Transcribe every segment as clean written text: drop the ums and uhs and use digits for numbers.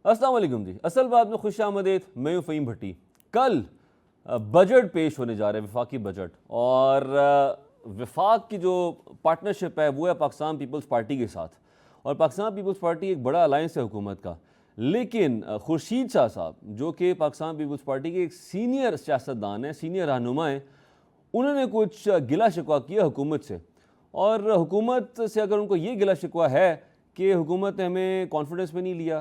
अस्सलाम वालेकुम जी। असल बात में खुश आमदेद, मैं हूँ फ़हीम भट्टी। कल बजट पेश होने जा रहे हैं, वफाकी बजट, और वफाक की जो पार्टनरशिप है वो है पाकिस्तान पीपल्स पार्टी के साथ। और पाकिस्तान पीपल्स पार्टी एक बड़ा अलायंस है हुकूमत का। लेकिन खुर्शीद शाह साहब, जो कि पाकिस्तान पीपल्स पार्टी के एक सीनियर सियासतदान हैं, सीनियर रहनुमा हैं, उन्होंने कुछ गिला शिकवा किया हुकूमत से। और हुकूमत से अगर उनको ये गिला शिकवा है कि हुकूमत ने हमें कॉन्फिडेंस में नहीं लिया,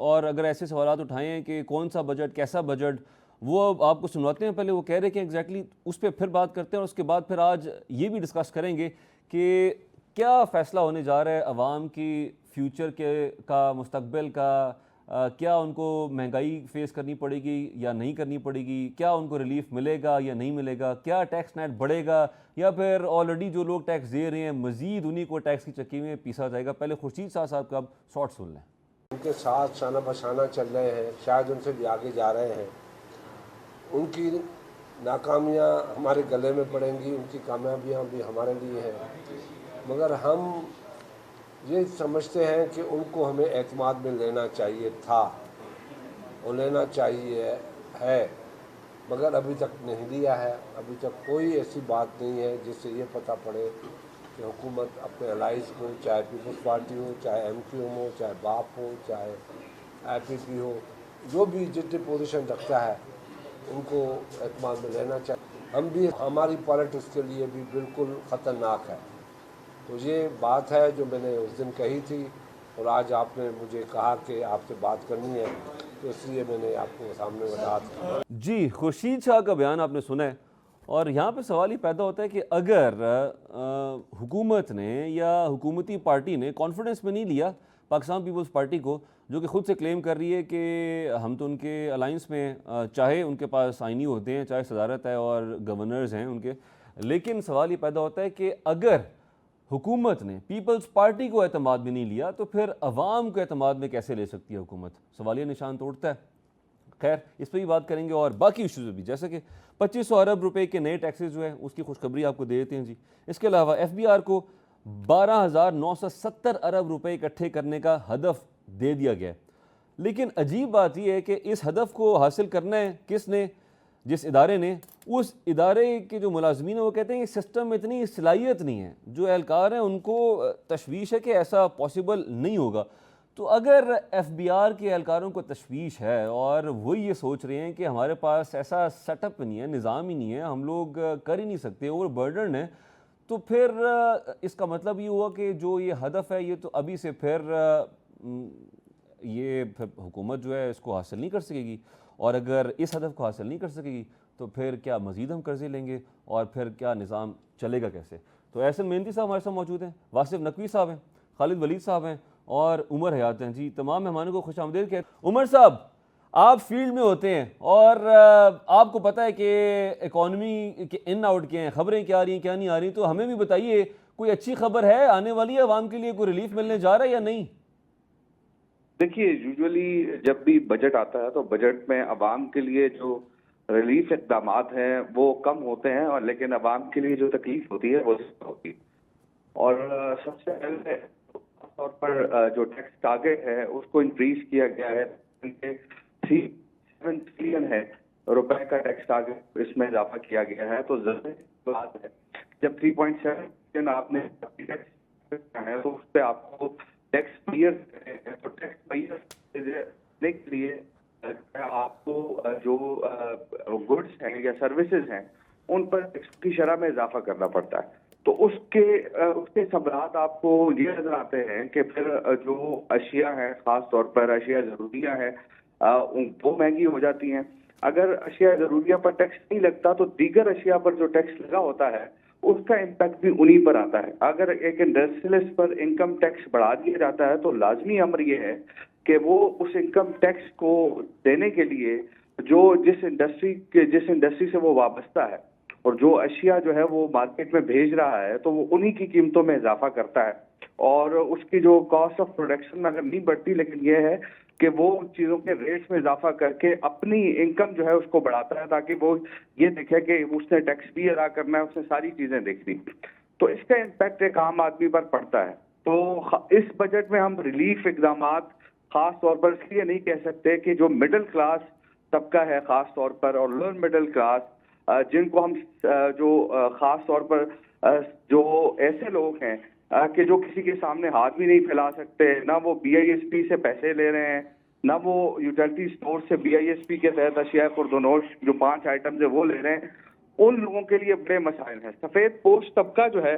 और अगर ऐसे सवाल उठाए हैं कि कौन सा बजट, कैसा बजट, वो अब आपको सुनवाते हैं। पहले वो कह रहे कि एग्जैक्टली उस पर फिर बात करते हैं, और उसके बाद फिर आज ये भी डिस्कस करेंगे कि क्या फ़ैसला होने जा रहा है अवाम की फ्यूचर का, मुस्तकबिल का। क्या उनको महंगाई फेस करनी पड़ेगी या नहीं करनी पड़ेगी, क्या उनको रिलीफ मिलेगा या नहीं मिलेगा, क्या टैक्स नेट बढ़ेगा या फिर ऑलरेडी जो लोग टैक्स दे रहे हैं मज़ीद उन्हीं को टैक्स की चक्की में पीसा जाएगा। पहले खुर्शीद शाह साहब का अब शॉर्ट सुन लें। उनके साथ शाना बशाना चल रहे हैं, शायद उनसे भी आगे जा रहे हैं। उनकी नाकामियाँ हमारे गले में पड़ेंगी, उनकी कामयाबियाँ भी हमारे लिए हैं। मगर हम ये समझते हैं कि उनको हमें एतमाद में लेना चाहिए था और लेना चाहिए है, मगर अभी तक नहीं लिया है। अभी तक कोई ऐसी बात नहीं है जिससे ये पता पड़े कि हुकूमत अपने अलाइंस को, चाहे पीपल्स पार्टी हो, चाहे MQM हो, चाहे बाप हो, चाहे IPP हो, जो भी जितनी पोजीशन रखता है उनको एतमाद में लेना चाहिए। हम भी, हमारी पॉलिटिक्स के लिए भी बिल्कुल ख़तरनाक है। तो ये बात है जो मैंने उस दिन कही थी, और आज आपने मुझे कहा कि आपसे बात करनी है, तो इसलिए मैंने आपको सामने बता दिया। जी, खुर्शीद शाह का बयान आपने सुना है, और यहाँ पे सवाल ये पैदा होता है कि अगर हुकूमत ने या हुकूमती पार्टी ने कॉन्फिडेंस में नहीं लिया पाकिस्तान पीपल्स पार्टी को, जो कि ख़ुद से क्लेम कर रही है कि हम तो उनके अलाइंस में, चाहे उनके पास आइनी होते हैं, चाहे सदारत है और गवर्नर्स हैं उनके, लेकिन सवाल ये पैदा होता है कि अगर हुकूमत ने पीपल्स पार्टी को एतमाद में नहीं लिया तो फिर अवाम को एतमाद में कैसे ले सकती है हुकूमत। सवालिया निशान तोड़ता है। खैर, इस पर भी बात करेंगे और बाकी इशूज़ भी, जैसे कि 2500 अरब रुपए के नए टैक्सेस जो है उसकी खुशखबरी आपको दे देते हैं जी। इसके अलावा FBR को 12,970 अरब रुपए इकट्ठे करने का हदफ दे दिया गया है। लेकिन अजीब बात यह है कि इस हदफ को हासिल करना है किसने, जिस इदारे ने, उस इदारे के जो मुलाजमीन हैं वो कहते हैं कि सिस्टम में इतनी सलाहियत नहीं है। जो एहलकार हैं उनको तशवीश है कि ऐसा पॉसिबल नहीं होगा। तो अगर FBR के एहलकारों को तशवीश है और वो ये सोच रहे हैं कि हमारे पास ऐसा सेटअप नहीं है, निज़ाम ही नहीं है, हम लोग कर ही नहीं सकते, ओवर बर्डन है, तो फिर इसका मतलब ये हुआ कि जो ये हदफ है ये तो अभी से फिर ये फिर हुकूमत जो है इसको हासिल नहीं कर सकेगी। और अगर इस हदफ को हासिल नहीं कर सकेगी तो फिर क्या मज़ीद हम कर्जे लेंगे, और फिर क्या निज़ाम चलेगा कैसे। तो एहसन मेहंदी साहब हमारे साथ मौजूद हैं, वासिफ नकवी साहब हैं, खालिद वलीद साहब हैं और उमर हयात हैं जी। तमाम मेहमानों को खुश आमदीद कहते हैं। उमर साहब, आप फील्ड में होते हैं और आपको पता है कि इकॉनमी के इन आउट क्या हैं, खबरें क्या आ रही हैं क्या नहीं आ रही, तो हमें भी बताइए कोई अच्छी खबर है आने वाली है आवाम के लिए, कोई रिलीफ मिलने जा रहा है या नहीं। देखिए, यूजुअली जब भी बजट आता है तो बजट में आवाम के लिए जो रिलीफ इकदाम हैं वो कम होते हैं, और लेकिन आवाम के लिए जो तकलीफ होती है वो ज़्यादा होती है। और सबसे पहले तौर पर जो टैक्स टारगेट है उसको इंक्रीज किया गया है। 3.7 ट्रिलियन है रुपए का टैक्स टारगेट इसमें इजाफा किया गया है। तो जरूरी बात है, जब 3.7 ट्रिलियन आपने टैक्स है तो उस पर आपको टैक्स पेयर, तो टैक्स पेयर देने के लिए आपको जो गुड्स हैं या सर्विसेज हैं उन पर टैक्स की शरह में इजाफा करना पड़ता है। तो उसके सबरात आपको ये नजर आते हैं कि फिर जो अशिया हैं, खास तौर पर अशिया जरूरिया हैं, वो महंगी हो जाती हैं। अगर अशिया जरूरिया पर टैक्स नहीं लगता तो दीगर अशिया पर जो टैक्स लगा होता है उसका इम्पैक्ट भी उन्हीं पर आता है। अगर एक इंडस्ट्रियलिस्ट पर इनकम टैक्स बढ़ा दिया जाता है तो लाजमी अमर ये है कि वो उस इनकम टैक्स को देने के लिए जो जिस इंडस्ट्री से वो वाबस्ता है और जो अशिया जो है वो मार्केट में भेज रहा है तो वो उन्हीं की कीमतों में इजाफा करता है, और उसकी जो कॉस्ट ऑफ प्रोडक्शन अगर नहीं बढ़ती, लेकिन ये है कि वो उन चीज़ों के रेट्स में इजाफा करके अपनी इनकम जो है उसको बढ़ाता है, ताकि वो ये देखे कि उसने टैक्स भी अदा करना है, उसने सारी चीज़ें देखनी। तो इसका इम्पैक्ट एक आम आदमी पर पड़ता है। तो इस बजट में हम रिलीफ इकदाम खास तौर पर इसलिए नहीं कह सकते कि जो मिडिल क्लास तबका है खास तौर पर और लोअर मिडिल क्लास, जिनको हम खास तौर पर जो ऐसे लोग हैं कि जो किसी के सामने हाथ भी नहीं फैला सकते, ना वो BISP से पैसे ले रहे हैं, ना वो यूटिलिटी स्टोर से BISP के तहत अशिया खुर्दनोश जो 5 आइटम्स है वो ले रहे हैं, उन लोगों के लिए बड़े मसाइल हैं। सफेद पोश तबका जो है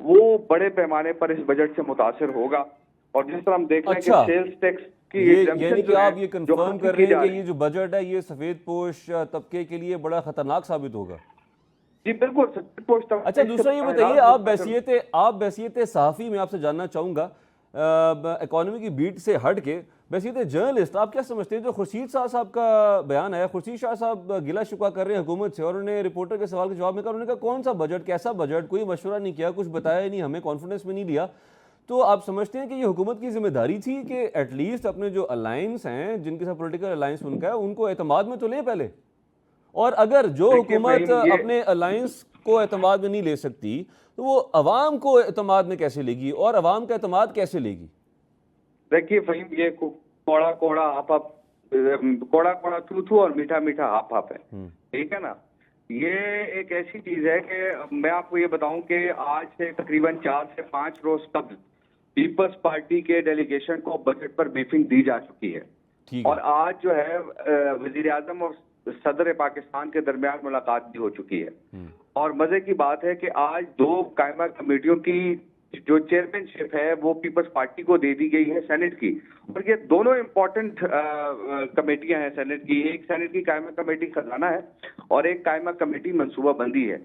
वो बड़े पैमाने पर इस बजट से मुतासिर होगा। और जिस तरह हम देख रहे हैं अच्छा, कि सेल्स टैक्स की ये exemption यानी कि जो है, आप ये जो कंफर्म खत्म कर की रहे हैं जा कि रही ये जो बजट है ये सफेद पोश तबके के लिए बड़ा खतरनाक साबित होगा। जी बिल्कुल सफेद पोश तबका। अच्छा, दूसरा ये बताइए, आप बैसियत सहाफ़ी में आपसे जानना चाहूँगा, इकोनॉमी की बीट से हट के बैसियत जर्नलिस्ट आप क्या समझते हैं? जो खुर्शीद शाह साहब का बयान है, खुर्शीद शाह साहब गिला शिकवा कर रहे हैं हुकूमत से और उन्होंने रिपोर्टर के सवाल के जवाब में कहा, उन्होंने कहा कौन सा बजट, कैसा बजट, कोई मशवरा नहीं किया, कुछ बताया ही नहीं, हमें कॉन्फिडेंस में नहीं लिया। तो आप समझते हैं कि ये हुकूमत की जिम्मेदारी थी कि एटलीस्ट अपने जो अलायंस हैं, जिनके साथ पॉलिटिकल अलायंस उनका है, उनको एतमाद में तो ले पहले। और अगर जो हुकूमत अपने अलायंस को एतमाद में नहीं ले सकती तो वो अवाम को एतमाद में कैसे लेगी और अवाम का एतमाद कैसे लेगी? देखिए फहीम, ये कोड़ा कोड़ा आप कोड़ा कोड़ा थू थू और मीठा मीठा आप है, ठीक है ना। ये एक ऐसी चीज है कि मैं आपको ये बताऊं कि आज से तकरीबन 4 से 5 रोज कबल पीपल्स पार्टी के डेलीगेशन को बजट पर ब्रीफिंग दी जा चुकी है। और आज जो है वजीर आजम और सदर पाकिस्तान के दरमियान मुलाकात भी हो चुकी है। और मजे की बात है कि आज 2 कायमा कमेटियों की जो चेयरमैनशिप है वो पीपल्स पार्टी को दे दी गई है सेनेट की। और ये दोनों इम्पोर्टेंट कमेटियां हैं सेनेट की। एक सेनेट की कायमा कमेटी खजाना है और एक कायमा कमेटी मनसूबा बंदी है।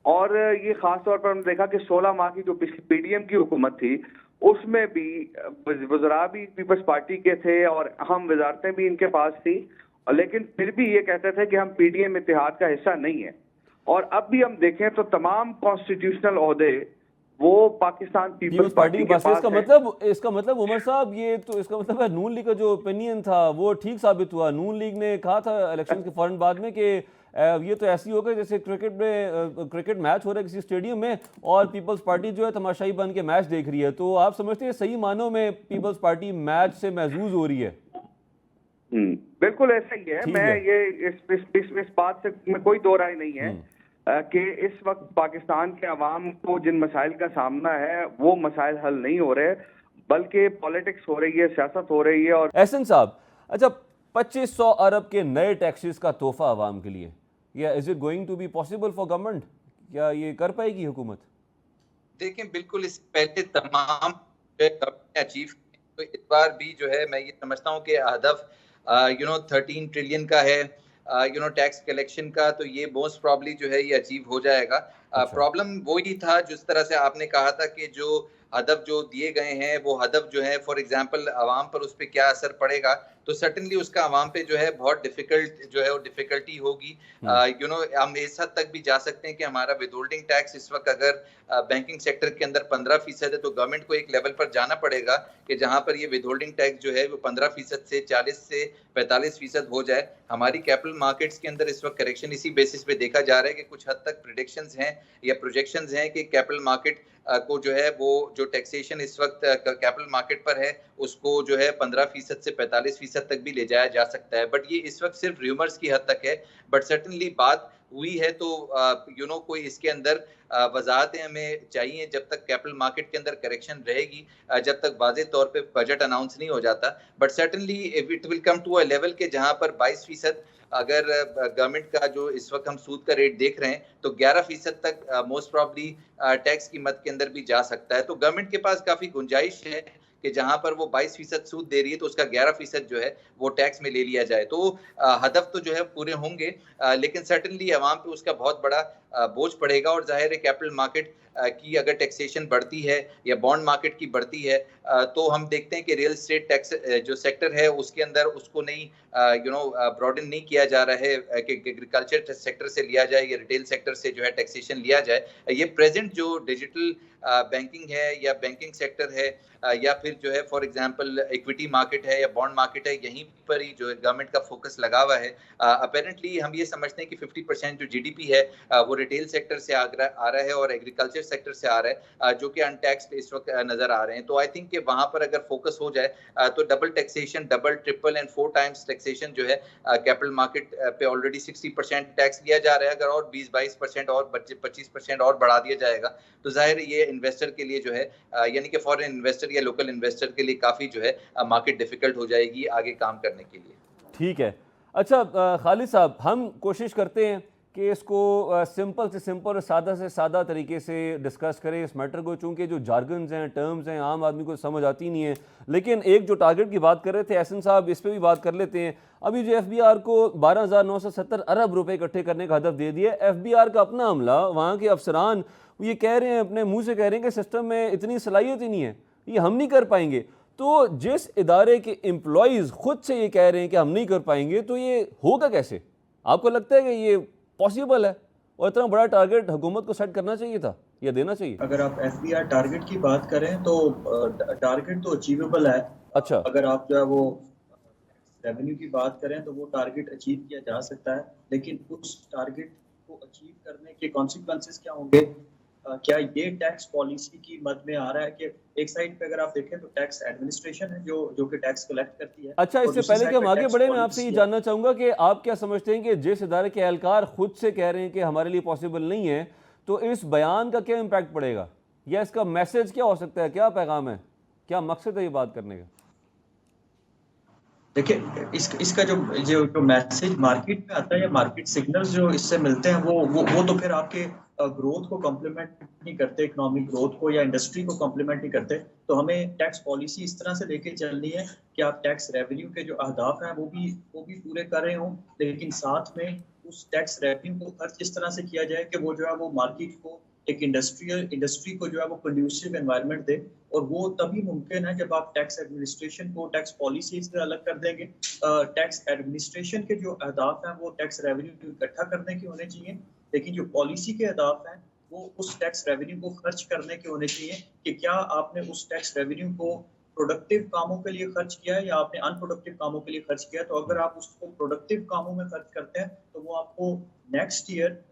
और ये खास तौर पर हमने देखा कि 16 माह की जो पिछली PDM की हुकूमत थी उसमें भी वज़रा भी पीपल्स पार्टी के थे और अहम वजारतें भी इनके पास थी, लेकिन फिर भी ये कहते थे कि हम PDM इत्तेहाद का हिस्सा नहीं है। और अब भी हम देखें तो तमाम कॉन्स्टिट्यूशनल ओहदे वो पाकिस्तान पीपल्स पार्टी के पास। इसका मतलब उमर साहब, ये तो इसका मतलब है नून लीग का जो ओपिनियन था वो ठीक साबित हुआ। नून लीग ने कहा था इलेक्शन के फौरन बाद में कि ये तो ऐसी होगा जैसे क्रिकेट मैच हो रहा है किसी स्टेडियम में और पीपल्स पार्टी जो है तमाशाई बन के मैच देख रही है। तो आप समझते हैं सही मानों में पीपल्स पार्टी मैच से महजूज हो रही है? बिल्कुल ऐसा ही है। मैं ये इस बात से में कोई दो राय नहीं है कि इस वक्त पाकिस्तान के अवाम को जिन मसाइल का सामना है वो मसाइल हल नहीं हो रहे, बल्कि पॉलिटिक्स हो रही है, सियासत हो रही है। और एहसन साहब, अच्छा 2500 अरब के नए टैक्सेस का तोहफा अवाम के लिए, या is it going to be possible for government? क्या ये कर पाएगी हुकूमत? देखें, बिल्कुल इस पहले तमाम अचीव, तो इस बार भी जो है मैं ये समझता हूँ कि हदफ 13 ट्रिलियन का है टैक्स कलेक्शन का, तो ये मोस्ट प्रॉब्ली जो है ये अचीव हो जाएगा। प्रॉब्लम वही था जिस तरह से आपने कहा था कि जो हदफ जो दिए गए हैं वो हदफ जो है फॉर एग्जांपल अवाम पर उस पर क्या असर पड़ेगा, तो सर्टेनली उसका अवाम पे जो है बहुत डिफिकल्ट जो है वो डिफिकल्टी होगी। हम इस हद तक भी जा सकते हैं कि हमारा विदहोल्डिंग टैक्स इस वक्त अगर बैंकिंग सेक्टर के अंदर 15% है तो गवर्नमेंट को एक लेवल पर जाना पड़ेगा कि जहां पर ये विदहोल्डिंग टैक्स जो है वो 15% से 40 से 45% हो जाए। हमारी कैपिटल मार्केट्स के अंदर इस वक्त करेक्शन इसी बेसिस पे देखा जा रहा है कि कुछ हद तक प्रेडिक्शंस हैं या प्रोजेक्शंस हैं कि कैपिटल मार्केट को जो है वो जो टैक्सेशन इस वक्त कैपिटल मार्केट पर है उसको जो है 15% से 45% तक भी ले जाया जा सकता है। बट ये इस वक्त सिर्फ र्यूमर्स की हद तक है, बट सर्टेनली बात हुई है तो कोई इसके अंदर वजाहतें हमें चाहिए। जब तक कैपिटल मार्केट के अंदर करेक्शन रहेगी, जब तक वाज़ेह तौर पे बजट अनाउंस नहीं हो जाता, but certainly it will come to a level के जहां पर 22% अगर गवर्नमेंट का जो इस वक्त हम सूद का रेट देख रहे हैं तो 11% तक मोस्ट प्रॉब्ली टैक्स की मद के अंदर भी जा सकता है। तो गवर्नमेंट के पास काफी गुंजाइश है कि जहां पर वो 22% सूद दे रही है तो उसका 11% जो है वो टैक्स में ले लिया जाए। तो हदफ तो जो है पूरे होंगे, लेकिन सर्टेनली अवाम पे उसका बहुत बड़ा बोझ पड़ेगा। और जाहिर है कैपिटल मार्केट की अगर टैक्सेशन बढ़ती है या बॉन्ड मार्केट की बढ़ती है तो हम देखते हैं कि रियल एस्टेट टैक्स जो सेक्टर है उसके अंदर उसको नहीं ब्रॉडन नहीं किया जा रहा है कि एग्रीकल्चर सेक्टर से लिया जाए या रिटेल सेक्टर से जो है टैक्सेशन लिया जाए। ये प्रेजेंट जो डिजिटल बैंकिंग है या बैंकिंग सेक्टर है या फिर जो है फॉर एग्जांपल इक्विटी मार्केट है या बॉन्ड मार्केट है, यहीं पर ही जो है गवर्नमेंट का फोकस लगा हुआ है। अपेरेंटली हम ये समझते हैं कि 50% जो GDP है वो रिटेल सेक्टर से आ रहा है और एग्रीकल्चर सेक्टर से आ रहा है, जो कि अनटैक्स्ड इस वक्त नजर आ रहे हैं। तो आई थिंक कि वहां पर अगर फोकस हो जाए तो double taxation, double, triple and 4 times taxation जो है कैपिटल मार्केट पे ऑलरेडी 60% टैक्स लिया जा रहा है, अगर और 20-22% और 25% और बढ़ा दिया जाएगा तो जाहिर ये इन्वेस्टर के लिए जो है यानी कि फॉरेन इन्वेस्टर या लोकल इन्वेस्टर के लिए काफी जो है मार्केट डिफिकल्ट हो जाएगी आगे काम करने के लिए। ठीक है। अच्छा खालिद साहब, हम कोशिश करते हैं कि इसको सिंपल से सिंपल और सादा से सादा तरीके से डिस्कस करें इस मैटर को, चूँकि जो जार्गन्स हैं, टर्म्स हैं, आम आदमी को समझ आती नहीं है। लेकिन एक जो टारगेट की बात कर रहे थे एहसन साहब, इस पर भी बात कर लेते हैं। अभी जो FBR को 12,970 अरब रुपए इकट्ठे करने का हदफ दे दिया। FBR का अपना अमला, वहाँ के अफसरान ये कह रहे हैं, अपने मुँह से कह रहे हैं कि सिस्टम में इतनी सलाहियत ही नहीं है, ये हम नहीं कर पाएंगे। तो जिस इदारे के एम्प्लॉयज़ खुद से ये कह रहे हैं कि हम नहीं कर पाएंगे, तो ये होगा कैसे? आपको लगता है कि ये पॉसिबल है? और इतना बड़ा टारगेट हुकूमत को सेट करना चाहिए था या देना चाहिए? अगर आप FBR टारगेट की बात करें तो टारगेट तो अचीवेबल है। अच्छा, अगर आप जो है वो रेवेन्यू की बात करें तो वो टारगेट अचीव किया जा सकता है, लेकिन उस टारगेट को अचीव करने के कॉन्सिक्वेंसेस क्या होंगे? क्या ये टैक्स पॉलिसी की मद में आ रहा है कि एक साइड पे अगर आप देखें तो टैक्स एडमिनिस्ट्रेशन है जो कि टैक्स कलेक्ट करती है। अच्छा, इससे पहले कि हम आगे बढ़े, मैं आपसे ये जानना चाहूँगा कि आप क्या समझते हैं कि जिस इदारे के एहलकार खुद से कह रहे हैं कि हमारे लिए पॉसिबल नहीं है, तो इस बयान का क्या इम्पैक्ट पड़ेगा या इसका मैसेज क्या हो सकता है? क्या पैगाम है, क्या मकसद है ये बात करने का? देखिए, इसका जो मैसेज मार्केट में आता है या मार्केट सिग्नल्स जो इससे मिलते हैं वो तो फिर आपके ग्रोथ को कॉम्प्लीमेंट नहीं करते, इकोनॉमिक ग्रोथ को या इंडस्ट्री को कॉम्प्लीमेंट नहीं करते। तो हमें टैक्स पॉलिसी इस तरह से लेके चलनी है कि आप टैक्स रेवेन्यू के जो अहदाफ हैं वो भी पूरे कर रहे हों, लेकिन साथ में उस टैक्स रेवेन्यू को खर्च इस तरह से किया जाए कि वो जो है वो मार्केट को, एक इंडस्ट्री को जो है वो कंड्यूसिव एनवायरनमेंट दे। और वो तभी मुमकिन है जब आप टैक्स एडमिनिस्ट्रेशन को टैक्स पॉलिसी से अलग कर देंगे। टैक्स एडमिनिस्ट्रेशन के जो अहदाफ हैं वो टैक्स रेवेन्यू इकट्ठा करने के होने चाहिए, लेकिन जो पॉलिसी के अहदाफ हैं वो उस टैक्स रेवेन्यू को खर्च करने के होने चाहिए कि क्या आपने उस टैक्स रेवेन्यू को प्रोडक्टिव कामों के लिए खर्च किया है या आपने अनप्रोडक्टिव कामों के लिए खर्च किया है। तो अगर आप उसको प्रोडक्टिव कामों में खर्च करते हैं तो वो आपको नेक्स्ट ईयर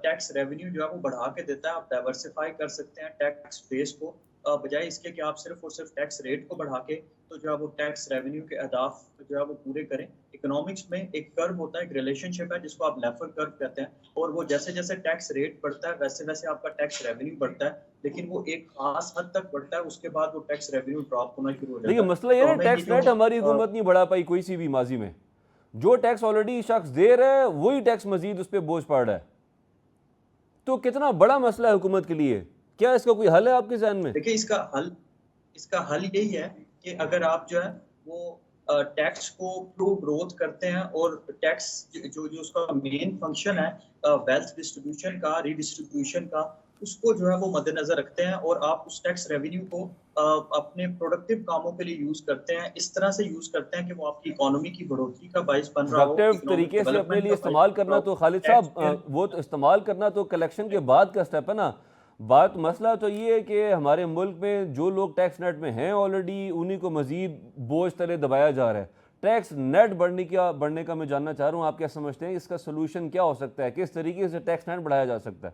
टैक्स रेवेन्यू जो है वो बढ़ा के देता है। आप डाइवर्सिफाई कर सकते हैं टैक्स बेस को, बजाय इसके कि आप सिर्फ और सिर्फ टैक्स रेट को बढ़ा के तो जो है वो टैक्स रेवेन्यू के अहदाफ जो है वो पूरे करें। इकोनॉमिक्स में एक कर्व होता है, एक रिलेशनशिप है जिसको आप लेफर कर्व कहते हैं, और वो जैसे जैसे टैक्स रेट बढ़ता है वैसे वैसे आपका टैक्स रेवेन्यू बढ़ता है, लेकिन वो एक खास हद तक बढ़ता है, उसके बाद वो टैक्स रेवेन्यू ड्रॉप होना शुरू हो जाता है। देखिए, मसला ये है टैक्स रेट हमारी हुकूमत नहीं बढ़ा पाई कोई सी भी माजी में। जो टैक्स ऑलरेडी शख्स दे रहा है वही टैक्स मजीद उस पर बोझ पड़ रहा है। तो कितना बड़ा मसला है हुकूमत के लिए, क्या इसका कोई हल है आपके ज़हन में? देखिए, इसका हल यही है कि अगर आप जो है वो टैक्स को प्रो ग्रोथ करते हैं और टैक्स जो उसका मेन फंक्शन है वेल्थ डिस्ट्रीब्यूशन का, रीडिस्ट्रीब्यूशन का, उसको जो है वो मद्देनजर रखते हैं और आप उस टैक्स रेवेन्यू को अपने प्रोडक्टिव कामों के लिए यूज करते हैं, इस तरह से यूज करते हैं कि वो आपकी इकोनॉमी की बढ़ोतरी का बाइस बन रहा हो, प्रोडक्टिव तरीके से अपने लिए इस्तेमाल करना। तो खालिद साहब, वो तो इस्तेमाल करना तो कलेक्शन के बाद का स्टेप है ना। बात मसला तो ये है कि हमारे मुल्क में जो लोग टैक्स नेट में हैं ऑलरेडी, उन्हीं को मजीद बोझ तले दबाया जा रहा है। टैक्स नेट बढ़ने का मैं जानना चाह रहा हूँ, आप क्या समझते हैं इसका सोल्यूशन क्या हो सकता है? किस तरीके से टैक्स नेट बढ़ाया जा सकता है?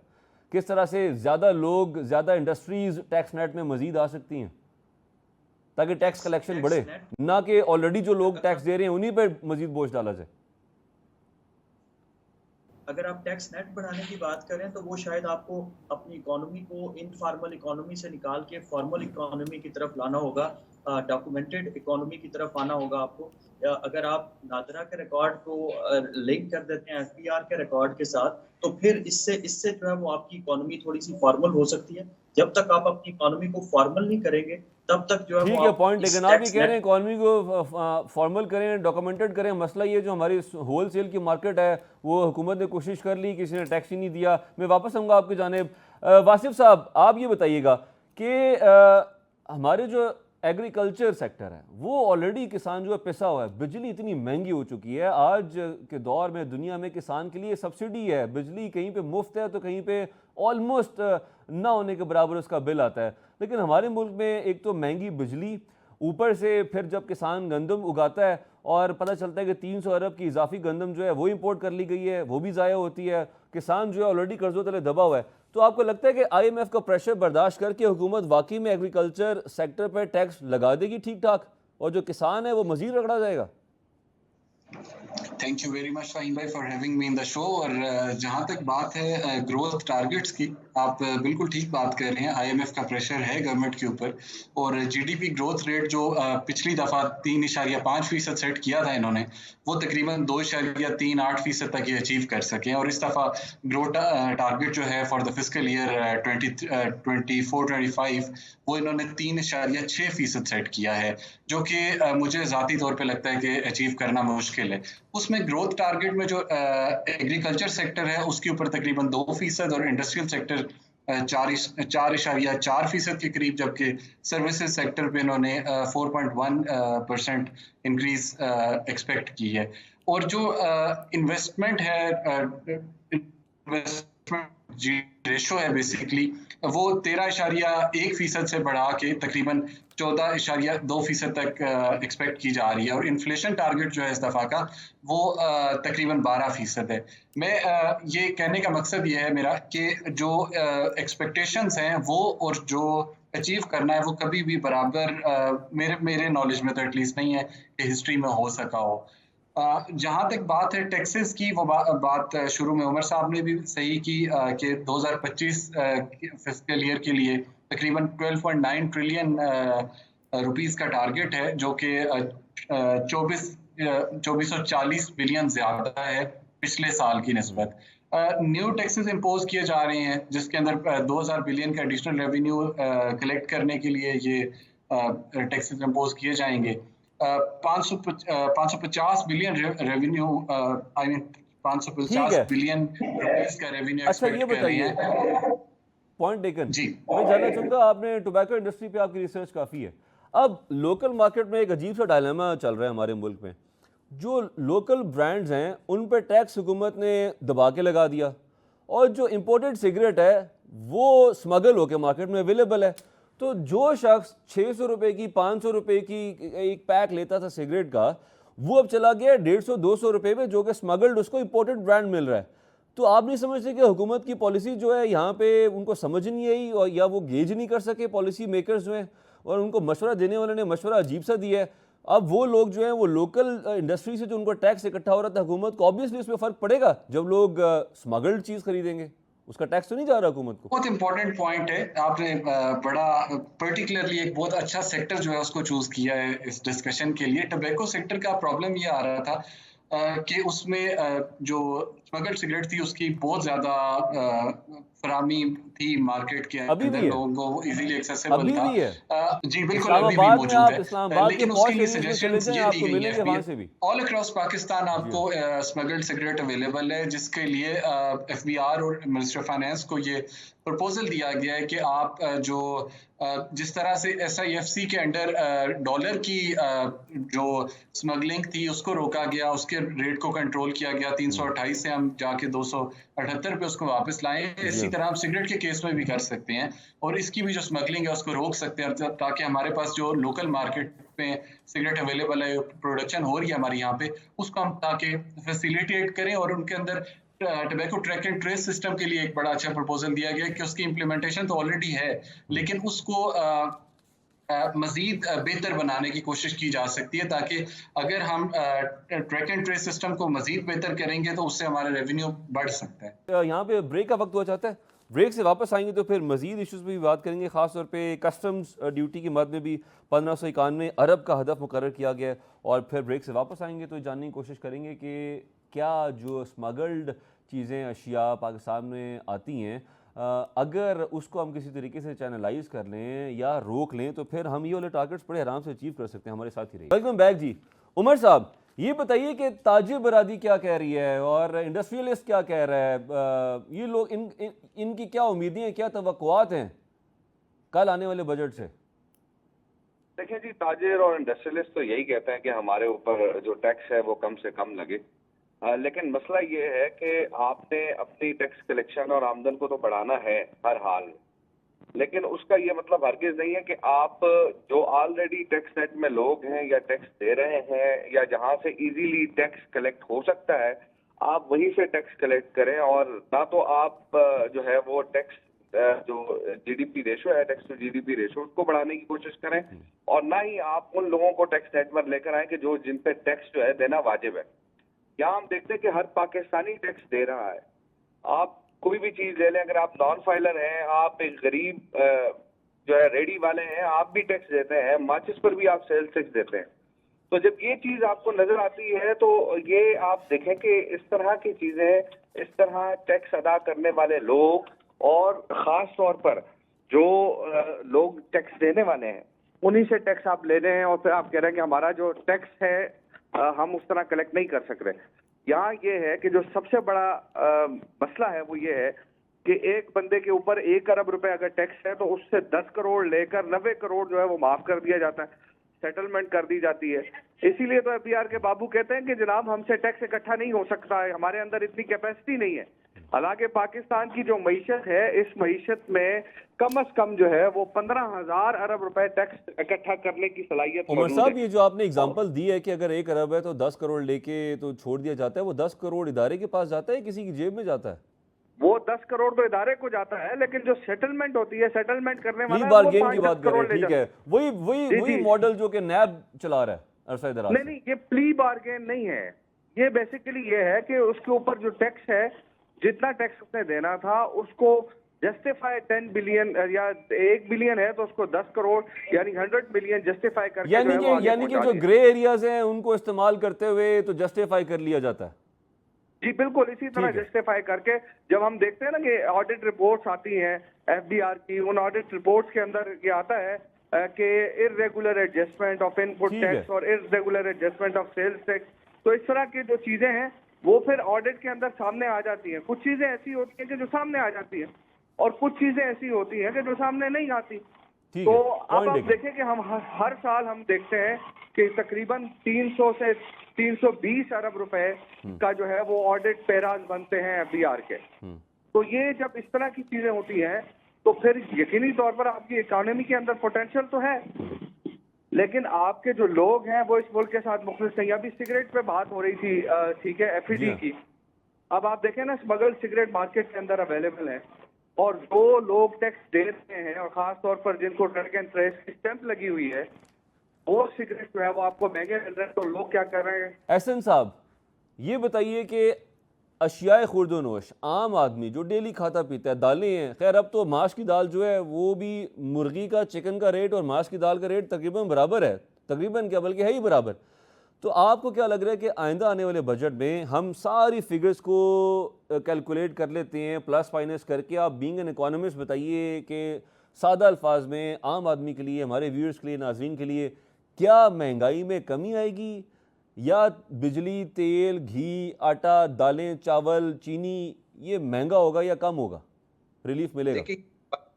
किस तरह से ज़्यादा लोग, ज़्यादा इंडस्ट्रीज टैक्स नेट में मजीद आ सकती हैं ताकि टैक्स कलेक्शन बढ़े, ना कि ऑलरेडी जो लोग टैक्स दे रहे हैं उन्हीं पर मजीद बोझ डाला जाए? अगर आप टैक्स नेट बढ़ाने की बात करें तो वो शायद आपको अपनी इकोनॉमी को इनफॉर्मल इकोनॉमी से निकाल के फॉर्मल इकोनॉमी की तरफ लाना होगा, डॉक्यूमेंटेड इकोनॉमी की तरफ आना होगा आपको। अगर आप नादरा के रिकॉर्ड को लिंक कर देते हैं FBR के रिकॉर्ड के साथ, तो फिर इससे जो है वो आपकी इकोनॉमी थोड़ी सी फॉर्मल हो सकती है। जब तक आप अपनी इकोनॉमी को फॉर्मल नहीं करेंगे तब तक जो है ठीक है पॉइंट, लेकिन आप ये कह रहे हैं इकोनॉमी को फॉर्मल करें, डॉक्यूमेंटेड करें। मसला ये जो हमारी होल सेल की मार्केट है वो हुकूमत ने कोशिश कर ली, किसी ने टैक्स ही नहीं दिया। मैं वापस आऊँगा आपकी जानिब। वासिफ साहब, आप ये बताइएगा कि हमारे जो एग्रीकल्चर सेक्टर है वो ऑलरेडी किसान जो है पिसा हुआ है। बिजली इतनी महंगी हो चुकी है, आज के दौर में दुनिया में किसान के लिए सब्सिडी है, बिजली कहीं पे मुफ्त है तो कहीं पे ऑलमोस्ट ना होने के बराबर उसका बिल आता है। लेकिन हमारे मुल्क में एक तो महंगी बिजली, ऊपर से फिर जब किसान गंदम उगाता है और पता चलता है कि 300 अरब की इजाफी गंदम जो है वो इंपोर्ट कर ली गई है, वो भी ज़ाया होती है, किसान जो है ऑलरेडी कर्जों तले दबा हुआ है। तो आपको लगता है कि IMF का प्रेशर बर्दाश्त करके हुकूमत वाकई में एग्रीकल्चर सेक्टर पर टैक्स लगा देगी ठीक ठाक, और जो किसान है वो मजीद रगड़ा जाएगा? Thank you very much Faheem भाई for having me in the show. और जहाँ तक बात है ग्रोथ टारगेट्स की, आप बिल्कुल ठीक बात कर रहे हैं। IMF का प्रेशर है गवर्नमेंट के ऊपर, और GDP ग्रोथ रेट जो पिछली दफ़ा 3.5% सेट किया था इन्होंने, वो तकरीबन 2.38% तक ये अचीव कर सकें। और इस दफ़ा ग्रोथ टारगेट जो है फॉर द फिस्कल ईयर 2024-25 वो इन्होंने 3.6% सेट किया है, जो कि मुझे ज़ाती तौर पे लगता है कि अचीव करना मुश्किल है। उसमें ग्रोथ टारगेट में जो एग्रीकल्चर सेक्टर है उसके ऊपर तकरीबन 2% और इंडस्ट्रियल सेक्टर 4.4% के करीब, जबकि सर्विसेज सेक्टर पे इन्होंने 4.1% इंक्रीज एक्सपेक्ट की है। और जो इन्वेस्टमेंट है, इन्वेस्टमेंट रेशो है बेसिकली, वो 13.1% से बढ़ा के तकरीबन 14.2% तक एक्सपेक्ट की जा रही है। और इन्फ्लेशन टारगेट जो है इस दफ़ा का वो तकरीबन 12% है। मैं ये कहने का मकसद ये है मेरा कि जो एक्सपेक्टेशंस हैं वो और जो अचीव करना है वो कभी भी बराबर मेरे नॉलेज में तो एटलीस्ट नहीं है कि हिस्ट्री में हो सका हो। जहाँ तक बात है टैक्सेस की, वो बात शुरू में उमर साहब ने भी सही की कि 2025 फिस्कल ईयर के लिए तकरीबन 12.9 ट्रिलियन रुपीस का टारगेट है, जो कि 2440 बिलियन ज़्यादा है पिछले साल की निस्बत। न्यू टैक्सेस इम्पोज किए जा रहे हैं, जिसके अंदर 2000 बिलियन का एडिशनल रेवेन्यू कलेक्ट करने के लिए ये टैक्सेस इम्पोज किए जाएंगे। 550 billion revenue, I mean 550 billion rupees का रेवेन्यू एक्सपेक्ट कर रहे हैं। पॉइंट टेकन जी, मैं जानना चाहूँगा, आपने टोबैको इंडस्ट्री पे आपकी रिसर्च काफ़ी है। अब लोकल मार्केट में एक अजीब सा डायलेमा चल रहा है हमारे मुल्क में। जो लोकल ब्रांड्स हैं उन पर टैक्स हुकूमत ने दबा के लगा दिया, और जो इम्पोर्टेड सिगरेट है वो स्मगल होकर मार्केट में अवेलेबल है। तो जो शख्स 600 रुपये की 500 रुपये की एक पैक लेता था सिगरेट का, वो अब चला गया 150-200 रुपये में, जो कि स्मगल्ड उसको इम्पोर्टेड ब्रांड मिल रहा है। तो आप नहीं समझते कि हुकूमत की पॉलिसी जो है यहाँ पे उनको समझ नहीं आई, और या वो गेज नहीं कर सके पॉलिसी मेकर्स जो हैं, और उनको मशवरा देने वाले ने मशवरा अजीब सा दिया है। अब वो लोग जो हैं वो लोकल इंडस्ट्री से जो उनका टैक्स इकट्ठा हो रहा था, हुकूमत को ऑब्वियसली उसमें फ़र्क पड़ेगा जब लोग स्मगल्ड चीज़ खरीदेंगे, उसका टैक्स तो नहीं जा रहा हुकूमत को। बहुत इंपॉर्टेंट पॉइंट है आपने, बड़ा पर्टिकुलरली एक बहुत अच्छा सेक्टर जो है उसको चूज किया है इस डिस्कशन के लिए। टोबैको सेक्टर का प्रॉब्लम ये आ रहा था कि उसमें जो स्मगल्ड सिगरेट थी उसकी बहुत ज्यादा फरामी थी मार्केट के अंदर, लोगों को इजीली एक्सेसिबल था। जी बिल्कुल, अभी भी मौजूद है, लेकिन उसके लिए सजेशंस ये दी गई है ऑल अक्रॉस पाकिस्तान आपको स्मगल्ड सिगरेट अवेलेबल है, जिसके लिए FBR और मिनिस्टर ऑफ फाइनेंस को ये प्रपोजल दिया गया है कि आप जो जिस तरह से SIFC के अंडर डॉलर की जो स्मगलिंग थी उसको रोका गया, उसके रेट को कंट्रोल किया गया, 328 से हम जाके 278 पे उसको वापस लाए। इसी तरह हम सिगरेट के केस में भी कर सकते हैं, और इसकी भी जो स्मगलिंग है उसको रोक सकते हैं, ताकि हमारे पास जो लोकल मार्केट में सिगरेट अवेलेबल है, प्रोडक्शन हो रही है हमारे यहाँ पे, उसको हम ताकि फैसिलिटेट करें। और उनके अंदर tobacco track and trace system के लिए एक बड़ा अच्छा प्रपोजल दिया गया कि उसकी इम्प्लीमेंटेशन तो ऑलरेडी है, लेकिन उसको मजीद बेहतर बनाने की कोशिश की जा सकती है, ताकि अगर हम ट्रैक एंड ट्रेस सिस्टम को मजीद बेहतर करेंगे तो उससे हमारा रेवेन्यू बढ़ सकता है। यहाँ पे ब्रेक का वक्त हुआ चाहता है, ब्रेक से वापस आएंगे तो फिर मजीद इश्यूज़ पे भी बात करेंगे। ख़ासतौर पे कस्टम्स ड्यूटी के मद में भी 1591 अरब का हदफ मुकर्रर किया गया है, और फिर ब्रेक से वापस आएंगे तो जानने की कोशिश करेंगे कि क्या जो स्मगल्ड चीज़ें अशिया पाकिस्तान में आती हैं, अगर उसको हम किसी तरीके से चैनलाइज कर लें या रोक लें तो फिर हम ये वाले टारगेट्स बड़े आराम से अचीव कर सकते हैं। हमारे साथ ही रहिए। वेलकम बैक जी। उमर साहब, ये बताइए कि ताजिर बरादी क्या कह रही है और इंडस्ट्रियलिस्ट क्या कह रहा है, ये लोग इनकी क्या उम्मीदें हैं, क्या तवक्कुआत हैं कल आने वाले बजट से? देखिए जी, ताजिर और इंडस्ट्रियलिस्ट तो यही कहते हैं कि हमारे ऊपर जो टैक्स है वो कम से कम लगे, लेकिन मसला ये है कि आपने अपनी टैक्स कलेक्शन और आमदन को तो बढ़ाना है हर हाल में, लेकिन उसका ये मतलब हरगिज नहीं है कि आप जो ऑलरेडी टैक्स नेट में लोग हैं या टैक्स दे रहे हैं या जहां से इजीली टैक्स कलेक्ट हो सकता है, आप वहीं से टैक्स कलेक्ट करें, और ना तो आप जो है वो टैक्स जो जीडीपी रेशो है, टैक्स टू जीडीपी रेशो, उसको बढ़ाने की कोशिश करें, और ना ही आप उन लोगों को टैक्स नेट पर लेकर आए कि जो जिन पे टैक्स जो है देना वाजिब है। यहाँ हम देखते हैं कि हर पाकिस्तानी टैक्स दे रहा है। आप कोई भी चीज ले लें, अगर आप नॉन फाइलर हैं, आप एक गरीब जो है रेडी वाले हैं, आप भी टैक्स देते हैं, माचिस पर भी आप सेल्स टैक्स देते हैं। तो जब ये चीज आपको नजर आती है तो ये आप देखें कि इस तरह की चीजें, इस तरह टैक्स अदा करने वाले लोग, और खास तौर पर जो लोग टैक्स देने वाले हैं, उन्हीं से टैक्स आप ले रहे हैं, और फिर आप कह रहे हैं कि हमारा जो टैक्स है हम उस तरह कलेक्ट नहीं कर सक रहे। यहाँ ये है कि जो सबसे बड़ा मसला है वो ये है कि एक बंदे के ऊपर 1 अरब रुपए अगर टैक्स है तो उससे 10 करोड़ लेकर 90 करोड़ जो है वो माफ कर दिया जाता है, सेटलमेंट कर दी जाती है। इसीलिए तो एफबीआर के बाबू कहते हैं कि जनाब हमसे टैक्स इकट्ठा नहीं हो सकता है, हमारे अंदर इतनी कैपेसिटी नहीं है। हालांकि पाकिस्तान की जो मईशत है, इस मईशत में कम से कम जो है वो 15,000 अरब रुपए टैक्स इकट्ठा करने की सलाहियत उमर मौजूद साहब, है। ये जो आपने एग्जांपल दी है कि अगर 1 अरब है तो 10 करोड़ लेके तो छोड़ दिया जाता है, वो 10 करोड़ इदारे के पास जाता है, किसी की जेब में जाता है? वो 10 करोड़ तो इदारे को जाता है, लेकिन जो सेटलमेंट होती है, सेटलमेंट करने प्ली वाला है, वो बार्गेन की 5-10 बात कर रहे करोड़ हैं, ले ठीक जाता है। है। वही वही जी, वही जी। मॉडल जो कि नैब चला रहा है अरसा दराज नहीं से। नहीं, ये प्ली बार्गेन नहीं है। ये बेसिकली ये है कि उसके ऊपर जो टैक्स है, जितना टैक्स उसने देना था उसको जस्टिफाई 10 बिलियन या 1 बिलियन है तो उसको 10 करोड़ यानी 100 मिलियन जस्टिफाई करके जो है वो आगे यानी कि पहुंचा जो दिया। ग्रे एरियाज हैं उनको इस्तेमाल करते हुए तो जस्टिफाई कर लिया जाता है। जी बिल्कुल, इसी तरह ठीक है। जस्टिफाई करके जब हम देखते हैं ना कि ऑडिट रिपोर्ट्स आती हैं एफबीआर की, उन ऑडिट रिपोर्ट्स के अंदर ये आता है कि इर्रेगुलर एडजस्टमेंट ऑफ इनपुट ठीक है। टैक्स और irregular adjustment of sales tax, तो इस तरह की जो चीजें हैं वो फिर ऑडिट के अंदर सामने आ जाती हैं। कुछ चीजें ऐसी होती हैं कि जो सामने आ जाती हैं, और कुछ चीजें ऐसी होती हैं कि जो सामने नहीं आती। ठीक तो है, अब पॉइंट आप टेकन। देखें कि हम हर साल हम देखते हैं कि तकरीबन 300 से 320 अरब रुपए का जो है वो ऑडिट पैराज बनते हैं एफबीआर के। तो ये जब इस तरह की चीजें होती हैं तो फिर यकीनी तौर पर आपकी इकोनॉमी के अंदर पोटेंशियल तो है, लेकिन आपके जो लोग हैं वो इस मुल्क के साथ मुखलिस नहीं। अभी सिगरेट पे बात हो रही थी, ठीक है, एफईडी जी हाँ। की। अब आप देखें ना, स्मगल सिगरेट मार्केट के अंदर अवेलेबल है, और जो लोग टैक्स दे रहे हैं और खास तौर पर जिनको ट्रैक एंड ट्रेस की स्टैंप लगी हुई है, वो सिगरेट जो है वो आपको महंगे मिल रहे हैं। तो लोग क्या कर रहे हैं? एहसन साहब, ये बताइए कि अशियाए खुर्दोनोश आम आदमी जो डेली खाता पीता है, दालें हैं, खैर अब तो माश की दाल जो है वो भी मुर्गी का, चिकन का रेट और माश की दाल का रेट तकरीबन बराबर है, तकरीबन क्या बल्कि है ही बराबर। तो आपको क्या लग रहा है कि आइंदा आने वाले बजट में हम सारी फिगर्स को कैलकुलेट कर लेते हैं प्लस माइनस करके? आप बीइंग एन इकोनॉमिस्ट बताइए कि सादा अल्फाज में आम आदमी के लिए, हमारे व्यूअर्स के लिए, नाज़रीन के लिए, क्या महंगाई में कमी आएगी या बिजली, तेल, घी, आटा, दालें, चावल, चीनी ये महंगा होगा या कम होगा, रिलीफ मिलेगा? देखिए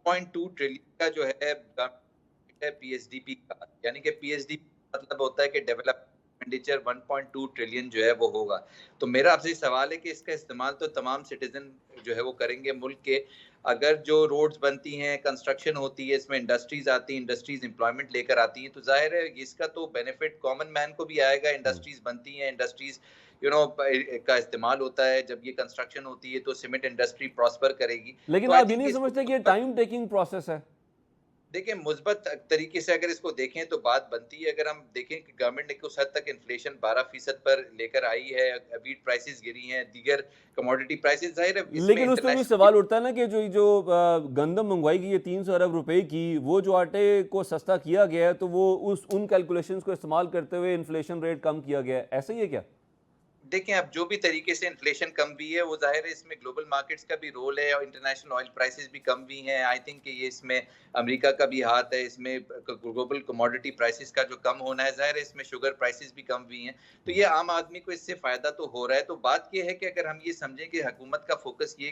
1.2 ट्रिलियन का जो है पीएसडीपी का, यानी कि पीएसडीपी मतलब होता है कि डेवलप एक्सपेंडिचर 1.2 ट्रिलियन जो है वो होगा। तो मेरा आपसे सवाल है कि इसका इस्तेमाल तो तमाम सिटीजन जो है वो करेंगे मुल्क के। अगर जो रोड्स बनती हैं, कंस्ट्रक्शन होती है, इसमें इंडस्ट्रीज आती हैं, इंडस्ट्रीज एम्प्लॉयमेंट लेकर आती हैं, तो जाहिर है इसका तो बेनिफिट कॉमन मैन को भी आएगा। इंडस्ट्रीज बनती हैं, इंडस्ट्रीज का इस्तेमाल होता है। जब ये कंस्ट्रक्शन होती है तो सीमेंट इंडस्ट्री प्रॉस्पर करेगी। लेकिन तो I आप ये think नहीं इसको समझते कि ये टाइम टेकिंग प्रोसेस है? देखिए, मुस्बत तरीके से अगर इसको देखें तो बात बनती है। अगर हम देखें कि गवर्नमेंट ने कुछ हद तक इन्फ्लेशन 12% पर लेकर आई है, वीट प्राइसेस गिरी हैं, दीगर कमोडिटी प्राइसेस, जाहिर है इसमें लेकिन उसमें भी सवाल उठता है ना कि जो गंदम मंगवाई गई है 300 अरब रुपए की, वो जो आटे को सस्ता किया गया है तो वो उन कैलकुलेशंस को इस्तेमाल करते हुए इन्फ्लेशन रेट कम किया गया है, ऐसा ही है क्या? देखें, अब जो भी तरीके से इन्फ्लेशन कम भी है वो जाहिर है इसमें ग्लोबल मार्केट्स का भी रोल है और इंटरनेशनल ऑयल प्राइसेस भी कम भी हैं। आई थिंक कि ये इसमें अमेरिका का भी हाथ है, इसमें ग्लोबल कमोडिटी प्राइसेस का जो कम होना है, जाहिर है इसमें शुगर प्राइसेस भी कम भी हैं। तो ये आम आदमी को इससे फ़ायदा तो हो रहा है। तो बात ये है कि अगर हम ये समझें कि हुकूमत का फोकस ये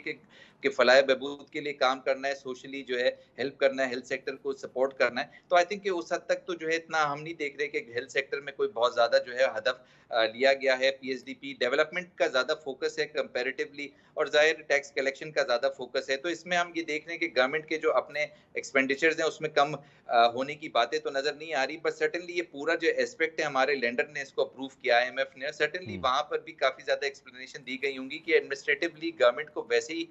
कि फलाह बहबूद के लिए काम करना है, सोशली जो है हेल्प करना है, हेल्थ सेक्टर को सपोर्ट करना है, तो आई थिंक कि उस हद तक तो जो है इतना हम नहीं देख रहे कि हेल्थ सेक्टर में कोई बहुत ज़्यादा जो है हदफ लिया गया है। पीएसडीपी की डेवलपमेंट का ज़्यादा फोकस है कंपैरेटिवली, और जाहिर टैक्स कलेक्शन का ज़्यादा फोकस है। तो इसमें हम ये देख रहे हैं कि गवर्नमेंट के जो अपने एक्सपेंडिचर्स हैं उसमें कम होने की बातें तो नज़र नहीं आ रही, बट सर्टेनली ये पूरा जो एस्पेक्ट है, हमारे लेंडर ने इसको अप्रूव किया, IMF ने, सर्टेनली वहाँ पर भी काफ़ी ज़्यादा एक्सप्लेनेशन दी गई होंगी कि एडमिनिस्ट्रेटिवली गवर्नमेंट को वैसे ही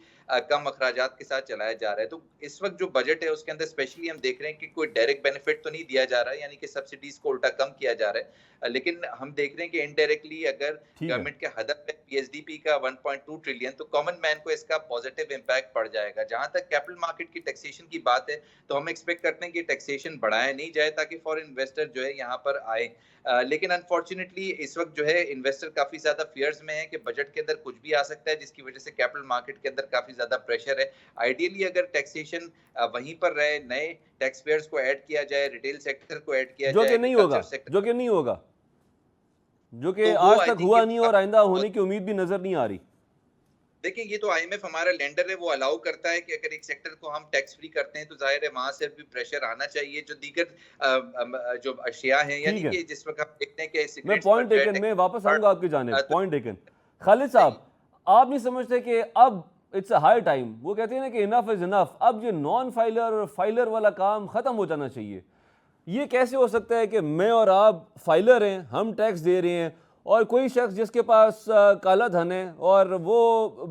कम अखराजात के साथ चलाया जा रहा है। तो इस वक्त जो बजट है उसके अंदर स्पेशली हम देख रहे हैं कि कोई डायरेक्ट बेनिफिट तो नहीं दिया जा रहा है, यानी कि सब्सिडीज को उल्टा कम किया जा रहा है, लेकिन हम देख रहे हैं कि इनडायरेक्टली अगर गवर्नमेंट के हदफ है PSDP का 1.2 ट्रिलियन, तो कॉमन मैन को इसका पॉजिटिव इम्पैक्ट पड़ जाएगा। जहां तक कैपिटल मार्केट की टैक्सेशन की बात है, तो हम एक्सपेक्ट करते हैं कि टैक्सेशन बढ़ाया नहीं जाए ताकि फॉरेन इन्वेस्टर जो है यहाँ पर आए, लेकिन अनफॉर्चुनेटली इस वक्त जो है इन्वेस्टर काफी ज्यादा फियर्स में है कि बजट के अंदर कुछ भी आ सकता है, जिसकी वजह से कैपिटल मार्केट के अंदर काफी ज्यादा प्रेशर है। आइडियली अगर टैक्सेशन वहीं पर रहे, नए टैक्स पेयर्स को ऐड किया जाए, रिटेल सेक्टर को ऐड किया जो जाए, कि नहीं होगा, जो कि नहीं होगा, जो कि आज तक हुआ नहीं और आइंदा होने की उम्मीद भी नजर नहीं आ रही। देखिए, ये तो IMF हमारा लेंडर है, वो अलाउ करता है कि अगर एक सेक्टर को हम टैक्स फ्री करते हैं तो जाहिर है वहां से भी प्रेशर आना चाहिए। जो दीगर जो अशिया हैं, यानी कि जिस वक्त हम देखते हैं कि मैं पॉइंट टेकन, मैं वापस आऊंगा आपकी जानिब, पॉइंट टेकन। खालिद साहब, आप नहीं समझते कि अब इट्स अ हाई टाइम, वो कहते हैं ना कि इनफ इज इनफ, अब ये नॉन फाइलर और फाइलर वाला काम खत्म हो जाना चाहिए। ये कैसे हो सकता है कि मैं और आप फाइलर हैं, हम टैक्स दे रहे हैं, और कोई शख्स जिसके पास काला धन है और वो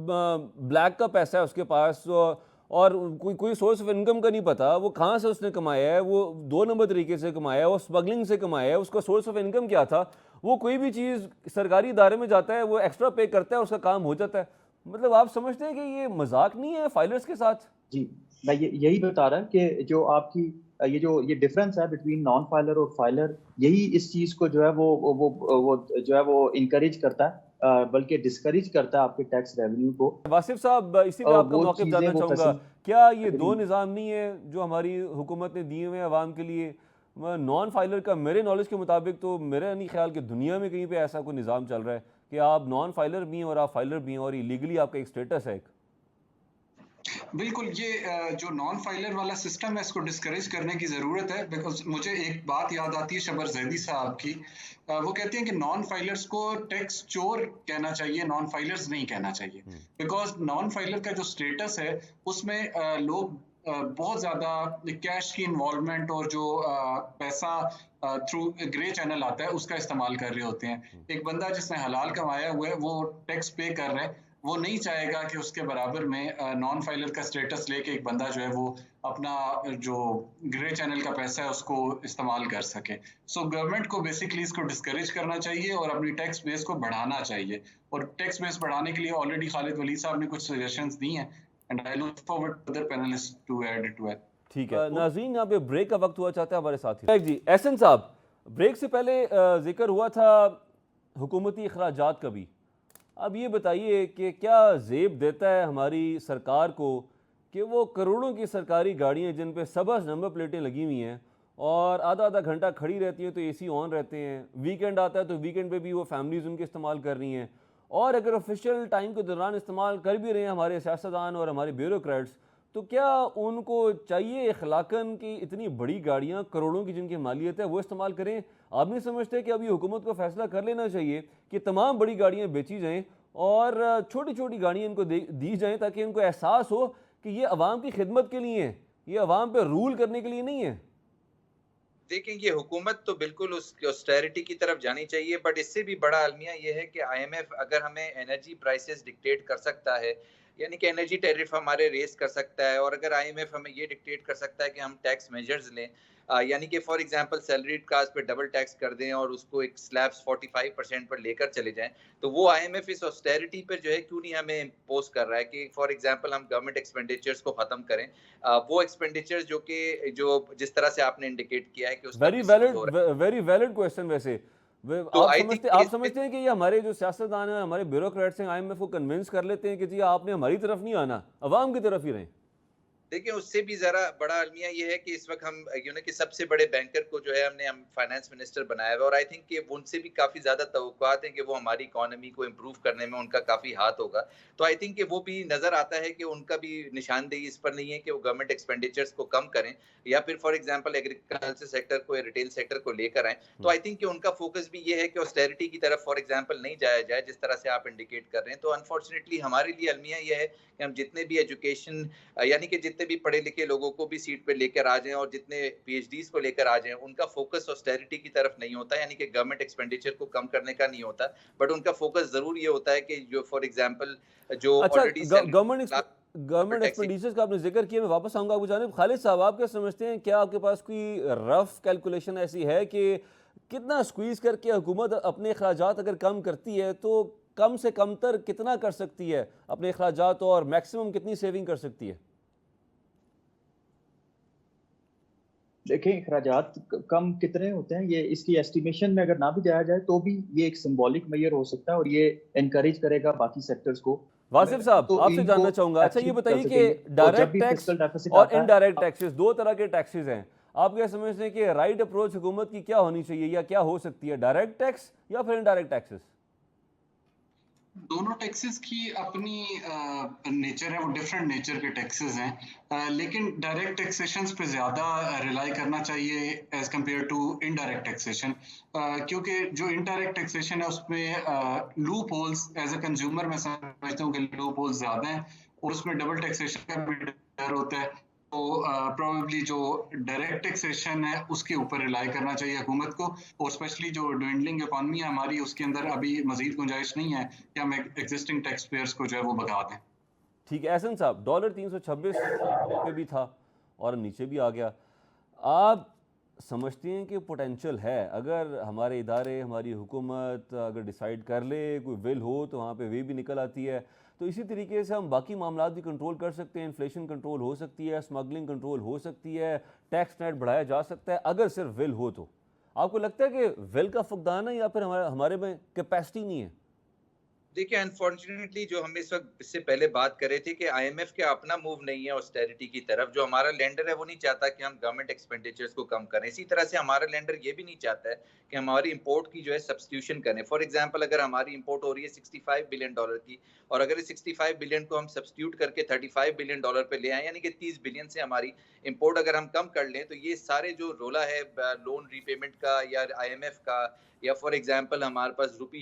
ब्लैक का पैसा है उसके पास, और कोई सोर्स ऑफ इनकम का नहीं पता, वो कहाँ से उसने कमाया है, वो 2 नंबर तरीके से कमाया है, वो स्मगलिंग से कमाया है, उसका सोर्स ऑफ इनकम क्या था, वो कोई भी चीज़ सरकारी इदारे में जाता है, वो एक्स्ट्रा पे करता है, उसका काम हो जाता है। मतलब आप समझते हैं कि ये मजाक नहीं है फाइलर्स के साथ? जी, मैं यही बता रहा कि जो आपकी ये डिफरेंस है बिटवीन नॉन फाइलर और फाइलर, यही इस चीज को जो है वो जो है वो इनकरेज करता है, बल्कि डिस्करेज करता है आपके टैक्स रेवेन्यू को। वासिफ साहब, इसी पे आपका मौक़िफ़ जानना चाहूँगा, क्या ये 2 निज़ाम नहीं है जो हमारी हुकूमत ने दिए हुए हैं अवाम के लिए? नॉन फाइलर का मेरे नॉलेज के मुताबिक तो मेरा नहीं ख्याल कि दुनिया में कहीं पे ऐसा कोई निज़ाम चल रहा है कि आप नॉन फाइलर भी हैं और आप फाइलर भी हैं और इलीगली आपका एक स्टेटस है। बिल्कुल, ये जो नॉन फाइलर वाला सिस्टम है इसको डिस्करेज करने की ज़रूरत है। बिकॉज मुझे एक बात याद आती है शबर जैदी साहब की, वो कहते हैं कि नॉन फाइलर्स को टैक्स चोर कहना चाहिए, नॉन फाइलर्स नहीं कहना चाहिए। बिकॉज नॉन फाइलर का जो स्टेटस है उसमें लोग बहुत ज़्यादा कैश की इन्वॉल्वमेंट और जो पैसा थ्रू ग्रे चैनल आता है उसका इस्तेमाल कर रहे होते हैं। एक बंदा जिसने हलाल कमाया हुआ है वो टैक्स पे कर रहा है, वो नहीं चाहेगा कि उसके बराबर में नॉन फाइलर का स्टेटस लेके एक बंदा जो है वो अपना जो ग्रे चैनल का पैसा है उसको इस्तेमाल कर सके। सो गवर्नमेंट को बेसिकली इसको डिस्करेज करना चाहिए और अपनी टैक्स बेस को बढ़ाना चाहिए। और टैक्स बेस बढ़ाने के लिए ऑलरेडी खालिद वलीद साहब ने कुछ सजेशंस दी हैं, and I look forward to other panellist to add it to it. ठीक है नाज़रीन, यहाँ पे ब्रेक का वक्त हुआ चाहता है हमारे साथी जी। एहसन साहब, ब्रेक से पहले जिक्र हुआ था हुकूमती अखराजात का भी। अब ये बताइए कि क्या जेब देता है हमारी सरकार को कि वो करोड़ों की सरकारी गाड़ियाँ जिन पे सबस नंबर प्लेटें लगी हुई हैं और आधा आधा घंटा खड़ी रहती हैं तो AC ऑन रहते हैं, वीकेंड आता है तो वीकेंड पे भी वो फैमिलीज़ उनके इस्तेमाल कर रही हैं, और अगर ऑफिशियल टाइम के दौरान इस्तेमाल कर भी रहे हैं हमारे सियासतदान और हमारे ब्यूरोक्रेट्स, तो क्या उनको चाहिए इखलाकन की इतनी बड़ी गाड़ियाँ करोड़ों की जिनकी मालियत है वो इस्तेमाल करें? आप नहीं समझते कि अभी हुकूमत को फैसला कर लेना चाहिए कि तमाम बड़ी गाड़ियाँ बेची जाएँ और छोटी छोटी गाड़ियाँ इनको दी जाएँ ताकि इनको एहसास हो कि ये अवाम की खिदमत के लिए है, ये अवाम पे रूल करने के लिए नहीं है? देखें, ये हुकूमत तो बिल्कुल उस ऑस्टेरिटी की तरफ जानी चाहिए, बट इससे भी बड़ा अलमिया ये है कि IMF अगर हमें एनर्जी प्राइसेस डिक्टेट कर सकता है, यानी कि एनर्जी टैरिफ हमारे रेस कर सकता है, और अगर IMF हमें ये डिक्टेट कर सकता है कि हम टैक्स मेजर्स लें, यानी कि फॉर एग्जांपल सैलरीड कास्ट पे डबल टैक्स कर दें और उसको एक स्लैब्स 45% पर लेकर चले जाएं, तो वो IMF इस ऑस्टेरिटी पर जो है क्यों नहीं हमें इम्पोज कर रहा है कि फॉर एग्जांपल हम गवर्नमेंट एक्सपेंडिचर्स को खत्म करें, वो एक्सपेंडिचर्स जो जिस तरह से आपने इंडिकेट किया है कि वेरी वैलिड क्वेश्चन। वैसे तो आप समझते हैं कि ये हमारे जो सियासतदान हैं, हमारे ब्यूरोक्रेट्स हैं, IMF को कन्विंस कर लेते हैं कि जी आपने हमारी तरफ नहीं आना, अवाम की तरफ ही रहें? देखिए उससे भी जरा बड़ा अलमिया ये है कि इस वक्त हम कि सबसे बड़े बैंकर को जो है हम फाइनेंस मिनिस्टर बनाया हुआ, और आई थिंक कि उनसे भी काफी ज्यादा तवक्कुआत हैं कि वो हमारी इकोनॉमी को इम्प्रूव करने में उनका काफी हाथ होगा। तो आई थिंक कि वो भी नजर आता है कि उनका भी निशानदेही इस पर नहीं है कि वो गवर्नमेंट एक्सपेंडिचर्स को कम करें या फिर फॉर एग्जाम्पल एग्रीकल्चर सेक्टर को या रिटेल सेक्टर को लेकर आए। तो आई थिंक कि उनका फोकस भी ये है कि ऑस्टेरिटी की तरफ फॉर एग्जाम्पल नहीं जाया जाए जिस तरह से आप इंडिकेट कर रहे हैं। तो अनफॉर्चुनेटली हमारे लिए अलमिया ये है कि हम जितने भी एजुकेशन यानी कि जितने भी पढ़े लिखे लोगों को भी सीट पे लेकर आ जाएं और जितने पीएचडीज को लेकर आ जाएं, उनका फोकस ऑस्टेरिटी की तरफ नहीं होता, यानी कि गवर्नमेंट एक्सपेंडिचर को कम करने का नहीं होता, बट उनका फोकस जरूर ये होता है कि जो फॉर एग्जांपल जो अच्छा, ऑलरेडी गवर्नमेंट एक्सपेंडिचर्स का आपने जिक्र किया, मैं वापस आऊंगा आपको जानिब। खालिद साहब, आप क्या समझते हैं, क्या आपके पास कोई रफ कैलकुलेशन ऐसी है कि कितना स्क्वीज करके हुकूमत अपने अखराजात अगर कम करती है तो कम से कम तर कितना कर सकती है अपने अखराजात और मैक्सिमम कितनी सेविंग कर सकती है? देखें, अखराजात कम कितने होते हैं ये इसकी एस्टिमेशन में अगर ना भी जाया जाए तो भी ये एक सिंबॉलिक मेजर हो सकता है और ये एनकरेज करेगा बाकी सेक्टर्स को। वासिफ साहब, तो आपसे जानना चाहूंगा, अच्छा ये बताइए कि डायरेक्ट टैक्स और इनडायरेक्ट टैक्सेस, दो तरह के टैक्सेस हैं, आप क्या समझते हैं कि राइट अप्रोच हुकूमत की क्या होनी चाहिए या क्या हो सकती है, डायरेक्ट टैक्स या फिर इनडायरेक्ट टैक्सेस? दोनों टैक्सेस की अपनी नेचर है, वो डिफरेंट नेचर के टैक्सेस हैं, लेकिन डायरेक्ट टैक्सेशन पे ज़्यादा रिलाई करना चाहिए as compare to indirect taxation, क्योंकि जो इनडायरेक्ट टैक्सेशन है उसमें loopholes as a consumer मैं समझता हूँ कि लूप होल्स ज़्यादा हैं और उसमें डबल टैक्सेशन का भी डर होता है। तो प्रोबेबली जो डायरेक्ट टैक्सेशन है उसके ऊपर रिलाई करना चाहिए हुकूमत को, और स्पेशली जो ड्विंडलिंग इकॉनमी है हमारी उसके अंदर अभी मजीद गुंजाइश नहीं है कि हम एग्जिस्टिंग टैक्स पेयर्स को जो है वो भगा दें। ठीक है एहसन साहब, डॉलर 326 पे भी था और नीचे भी आ गया। आप समझते हैं कि पोटेंशियल है, अगर हमारे इदारे, हमारी हुकूमत अगर डिसाइड कर ले, कोई विल हो तो वहाँ पे वे भी निकल आती है, तो इसी तरीके से हम बाकी मामला भी कंट्रोल कर सकते हैं, इन्फ्लेशन कंट्रोल हो सकती है, स्मगलिंग कंट्रोल हो सकती है, टैक्स नेट बढ़ाया जा सकता है अगर सिर्फ विल हो तो? आपको लगता है कि विल का फुकदान है या फिर हमारे में कैपेसिटी नहीं है? देखिए अनफॉर्चुनेटली जो हम इस वक्त इससे पहले बात कर रहे थे कि आईएमएफ का अपना मूव नहीं है ऑस्टेरिटी की तरफ, जो हमारा लेंडर है वो नहीं चाहता कि हम गवर्नमेंट एक्सपेंडिचर्स को कम करें। इसी तरह से हमारा लेंडर ये भी नहीं चाहता है कि हमारी इंपोर्ट की जो है सब्स्टिट्यूशन करें। फॉर एग्जांपल अगर हमारी इंपोर्ट हो रही है $65 बिलियन की, और अगर इस 65 बिलियन को हम सब्स्टिट्यूट करके $35 बिलियन पे ले आए, यानी कि 30 बिलियन से हमारी इंपोर्ट अगर हम कम कर लें, तो ये सारे जो रोला है लोन रीपेमेंट का या आईएमएफ का, या फॉर एग्जांपल हमारे पास रुपी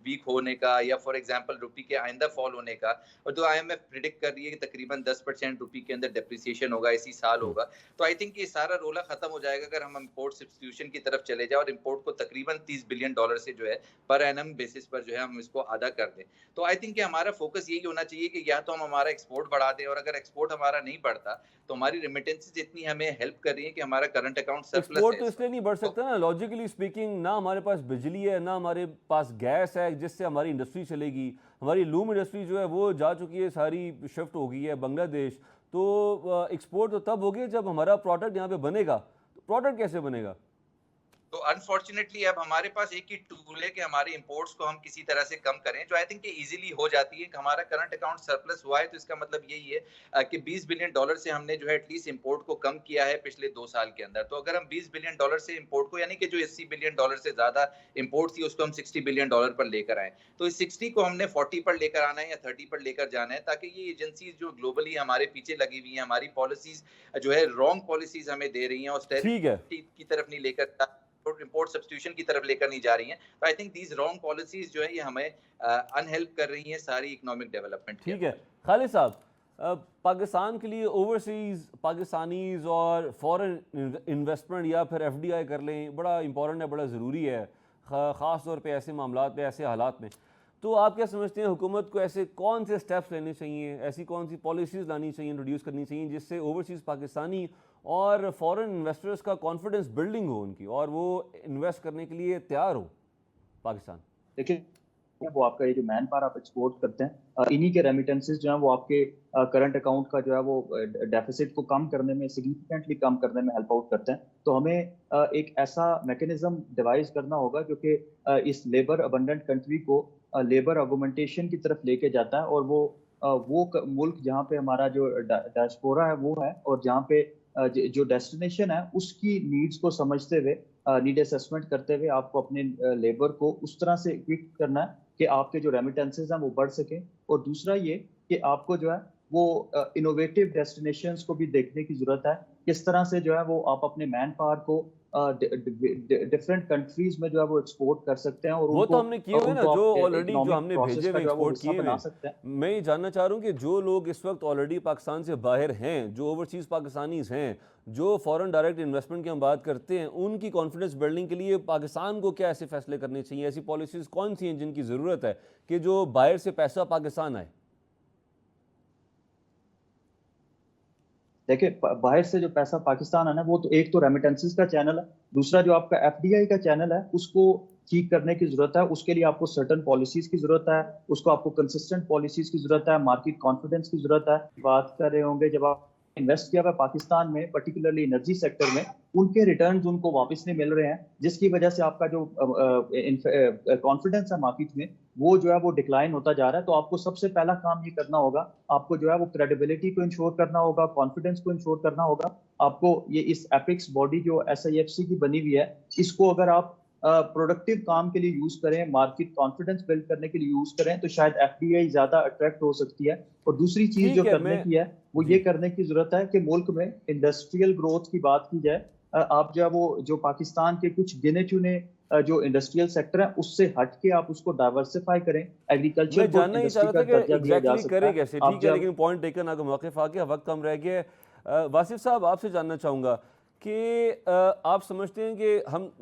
वीक होने का, या फॉर एग्जांपल रुपी के आइंदा फॉल होने का, और तो आईएमएफ प्रिडिक्ट कर रही है कि तकरीबन 10% रुपी के अंदर डेप्रिसिएशन होगा इसी साल होगा। तो आई थिंक ये सारा रोला खत्म हो जाएगा अगर हम इंपोर्ट सब्स्टिट्यूशन की तरफ चले जाए और इंपोर्ट को तकरीबन $30 बिलियन से जो है पर एनम बेसिस पर जो है हम इसको आधा कर दें। तो आई थिंक हमारा फोकस यही होना चाहिए कि या तो हम हमारा एक्सपोर्ट बढ़ा दें, और अगर एक्सपोर्ट हमारा नहीं बढ़ता तो हमारी रेमिटेंसेस इतनी हमें हेल्प कर रही है कि हमारा करंट अकाउंट सरप्लस है। एक्सपोर्ट तो इसलिए नहीं बढ़ सकता ना, लॉजिकली स्पीकिंग, ना हमारे पास बिजली है, ना हमारे पास गैस है जिससे हमारी इंडस्ट्री चलेगी। हमारी लूम इंडस्ट्री जो है वो जा चुकी है, सारी शिफ्ट हो गई है बांग्लादेश। तो एक्सपोर्ट तो तब होगी जब हमारा प्रोडक्ट यहाँ पे बनेगा। तो प्रोडक्ट कैसे बनेगा? तो अनफॉर्चुनेटली अब हमारे पास एक ही टूल है कि हमारे इंपोर्ट्स को हम किसी तरह से कम करें, जो आई थिंक इजीली हो जाती है। कि हमारा करंट अकाउंट सरप्लस हुआ है तो इसका मतलब यही है कि $20 बिलियन से हमने जो है एटलीस्ट इंपोर्ट को कम किया है पिछले 2 साल के अंदर। तो अगर हम $20 बिलियन से इंपोर्ट को, यानी कि जो $80 बिलियन से ज्यादा इंपोर्ट थी उसको हम $60 बिलियन पर लेकर आए, तो इस 60 को हमने 40 पर लेकर आना है या 30 पर लेकर जाना है, ताकि ये एजेंसीज जो ग्लोबली हमारे पीछे लगी हुई है, हमारी पॉलिसीज जो है रॉन्ग पॉलिसीज हमें दे रही है, ऑस्टेरिटी की तरफ नहीं लेकर, इंपोर्ट सब्स्टिट्यूशन की तरफ लेकर नहीं जा रही हैं। तो I think these wrong policies जो है ये हमें अनहेल्प कर रही हैं सारी इकोनॉमिक डेवलपमेंट। ठीक है खालिद साहब, पाकिस्तान के लिए ओवरसीज पाकिस्तानीज और फॉरेन इन्वेस्टमेंट या फिर एफडीआई कर लें, बड़ा इंपॉर्टेंट है, बड़ा ज़रूरी है, ख़ास तौर पे ऐसे मामलात पे, ऐसे हालात में। तो आप क्या समझते हैं हुकूमत को ऐसे कौन से स्टेप्स लेने चाहिए, ऐसी कौन सी पॉलिसीज़ लानी चाहिए, इंट्रोड्यूस करनी चाहिए जिससे ओवरसीज़ पाकिस्तानी और फॉरेन इन्वेस्टर्स का कॉन्फिडेंस बिल्डिंग हो उनकी, और वो इन्वेस्ट करने के लिए तैयार हो पाकिस्तान? देखिए, वो आपका ये जो मैन पावर आप एक्सपोर्ट करते हैं, इन्हीं के रेमिटेंसेस जो हैं वो आपके करंट अकाउंट का जो है वो डेफिसिट को कम करने में, सिग्निफिकेंटली कम करने में हेल्प आउट करते हैं। तो हमें एक ऐसा मैकेनिज्म डिवाइस करना होगा जो कि इस लेबर अबंडेंट कंट्री को लेबर ऑगमेंटेशन की तरफ लेके जाता है, और वो मुल्क जहाँ पे हमारा जो डायस्पोरा है वो है, और जहाँ पे जो डेस्टिनेशन है उसकी नीड्स को समझते हुए, नीड असेसमेंट करते हुए आपको अपने लेबर को उस तरह से इक्विप करना है कि आपके जो रेमिटेंसेज हैं वो बढ़ सके। और दूसरा ये कि आपको जो है वो इनोवेटिव डेस्टिनेशंस को भी देखने की जरूरत है, किस तरह से जो है वो आप अपने मैन पावर को डिफरेंट कंट्रीज में जो है वो एक्सपोर्ट कर सकते हैं, और वो तो हमने किए हुए ना, जो आपके ऑलरेडी जो इकोनॉमिक हमने प्रोसेस भेजे का हुए जो है वो एक्सपोर्ट हिस्सा किए बना हुए सकते हैं। मैं ये जानना चाह रहा हूँ कि जो लोग इस वक्त ऑलरेडी पाकिस्तान से बाहर हैं, जो ओवरसीज़ पाकिस्तानीज हैं, जो फॉरेन डायरेक्ट इन्वेस्टमेंट की हम बात करते हैं, उनकी कॉन्फिडेंस बिल्डिंग के लिए पाकिस्तान को क्या ऐसे फैसले करने चाहिए, ऐसी पॉलिसीज़ कौन सी हैं जिनकी ज़रूरत है कि जो बाहर से पैसा पाकिस्तान आए? देखिए, बाहर से जो पैसा पाकिस्तान आना है वो तो एक तो रेमिटेंसेस का चैनल है, दूसरा जो आपका एफडीआई का चैनल है उसको ठीक करने की जरूरत है। उसके लिए आपको सर्टेन पॉलिसीज की जरूरत है, उसको आपको कंसिस्टेंट पॉलिसीज की जरूरत है, मार्केट कॉन्फिडेंस की जरूरत है। बात कर रहे होंगे जब आप इन्वेस्ट किया हुआ पाकिस्तान में, पर्टिकुलरली एनर्जी सेक्टर में, उनके रिटर्न्स उनको वापस नहीं मिल रहे हैं, जिसकी वजह से आपका जो कॉन्फिडेंस है मार्केट में वो जो है वो डिक्लाइन होता जा रहा है। तो आपको सबसे पहला काम ये करना होगा, आपको जो है वो क्रेडिबिलिटी को इंश्योर करना होगा, कॉन्फिडेंस को इंश्योर करना होगा। आपको ये इस एपिक्स बॉडी जो SIFC की बनी हुई है, इसको अगर आप प्रोडक्टिव काम के लिए यूज करें, मार्केट कॉन्फिडेंस बिल्ड करने के लिए यूज करें, तो शायद FDI ज्यादा अट्रैक्ट हो सकती है। और दूसरी चीज जो ठीक है, करने मैं की है वो जी ये करने की जरूरत है कि मुल्क में इंडस्ट्रियल ग्रोथ की बात की जाए। आप जो है वो जो पाकिस्तान के कुछ गिने चुने जो इंडस्ट्रियल सेक्टर है उससे हट के आप उसको डाइवर्सिफाई करें। एग्रीकल्चर मैं को जानना ही चाह इंडस्ट्री रहा का था कि दर्जा दिया जा एग्जैक्टली सकता करे है। कैसे। आप ठीक है, जब लेकिन पॉइंट टेकन, आपका मौक़िफ़ आ गया, वक्त कम रह गया है। वासिफ साहब, आपसे जानना चाहूँगा कि आप समझते हैं कि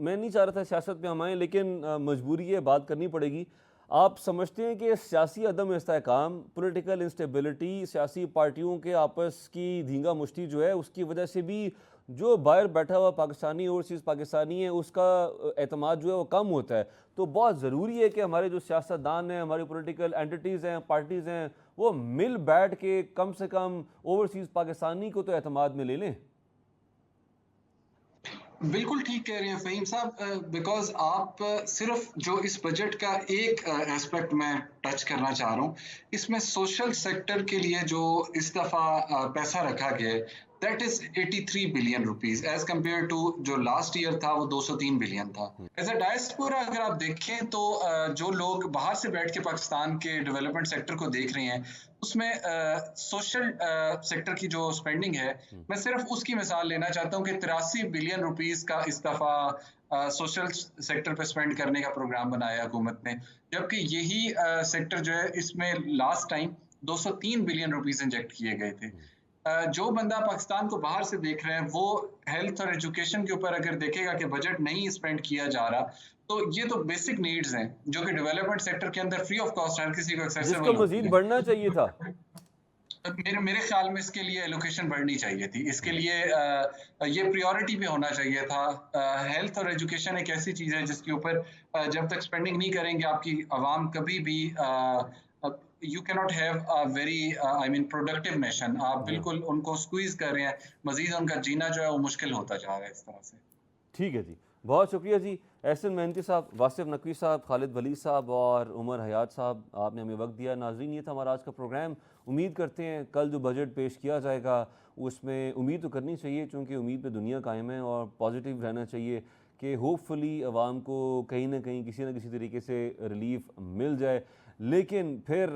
मैं नहीं चाह रहा था सियासत में हम आएँ, लेकिन मजबूरी है, बात करनी पड़ेगी। आप समझते हैं कि सियासी अदम इस्तेहकाम, पॉलिटिकल इंस्टेबिलिटी, सियासी पार्टियों के आपस की धींगा मुश्ती जो है, उसकी वजह से भी जो बाहर बैठा हुआ पाकिस्तानी, ओवरसीज़ पाकिस्तानी है, उसका एतमाद जो है वो कम होता है। तो बहुत ज़रूरी है कि हमारे जो सियासतदान हैं, हमारी पॉलिटिकल एंटिटीज़ हैं, पार्टीज़ हैं, वो मिल बैठ के कम से कम ओवरसीज़ पाकिस्तानी को तो एतमाद में ले लें। बिल्कुल ठीक कह रहे हैं फ़हीम साहब, बिकॉज़ आप सिर्फ जो इस बजट का एक एस्पेक्ट मैं टच करना चाह रहा हूँ, इसमें सोशल सेक्टर के लिए जो इस दफ़ा पैसा रखा गया है, that is 83 billion rupees as compare to जो लास्ट ईयर था वो 203 बिलियन था। एज़ अ डायस्पोरा अगर आप देखें तो जो लोग बाहर से बैठ के पाकिस्तान के डेवलपमेंट सेक्टर को देख रहे हैं, उसमें सोशल सेक्टर की जो स्पेंडिंग है, मैं सिर्फ उसकी मिसाल लेना चाहता हूँ कि 83 बिलियन रुपीस का इस दफा सोशल सेक्टर पे स्पेंड करने का प्रोग्राम बनाया हुकूमत ने, जबकि यही सेक्टर जो है इसमें last time 203 billion rupees inject किए गए थे। जो बंदा पाकिस्तान को बाहर से देख रहे हैं वो हेल्थ और एजुकेशन के ऊपर अगर देखेगा कि बजट नहीं स्पेंड किया जा रहा, तो ये तो बेसिक नीड्स हैं जो कि डेवलपमेंट सेक्टर के अंदर फ्री ऑफ कॉस्ट हर किसी को जिसका एक्सेसिबल होती मजीद है। बढ़ना चाहिए था। मेरे ख्याल में इसके लिए एलोकेशन बढ़नी चाहिए थी, इसके लिए ये प्रायोरिटी पे होना चाहिए था। हेल्थ और एजुकेशन एक ऐसी चीज़ है जिसके ऊपर जब तक स्पेंडिंग नहीं करेंगे आपकी आवाम कभी भी you can not have a very I mean productive nation. आप जी हाँ, बिल्कुल उनको स्क्वीज कर रहे हैं, मजीद उनका जीना जो है वो मुश्किल होता जा रहा है इस तरह से। ठीक है जी, बहुत शुक्रिया जी। एहसन मेहनती साहब, वासिफ नकवी साहब, खालिद वली साहब और उमर हयात साहब, आपने हमें वक्त दिया। नाज़रीन, ये था हमारा आज का प्रोग्राम। उम्मीद करते हैं कल जो बजट पेश किया जाएगा उसमें उम्मीद तो करनी चाहिए, चूँकि उम्मीद पे दुनिया कायम है, और पॉजिटिव रहना चाहिए कि होपफुली आवाम को कहीं ना कहीं किसी न किसी तरीके से रिलीफ मिल जाए। लेकिन फिर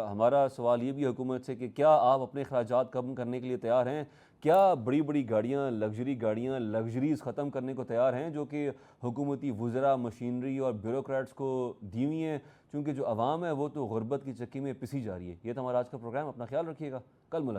हमारा सवाल ये भी हुकूमत से कि क्या आप अपने अखराजात कम करने के लिए तैयार हैं? क्या बड़ी बड़ी गाड़ियाँ, लग्जरीज़ ख़त्म करने को तैयार हैं जो कि हुकूमती वज़रा, मशीनरी और ब्यूरोक्रेट्स को दी हुई हैं, क्योंकि जो आवाम है वो तो गुरबत की चक्की में पिसी जा रही है। ये था हमारा आज का प्रोग्राम। अपना ख्याल रखिएगा, कल मुलाकात।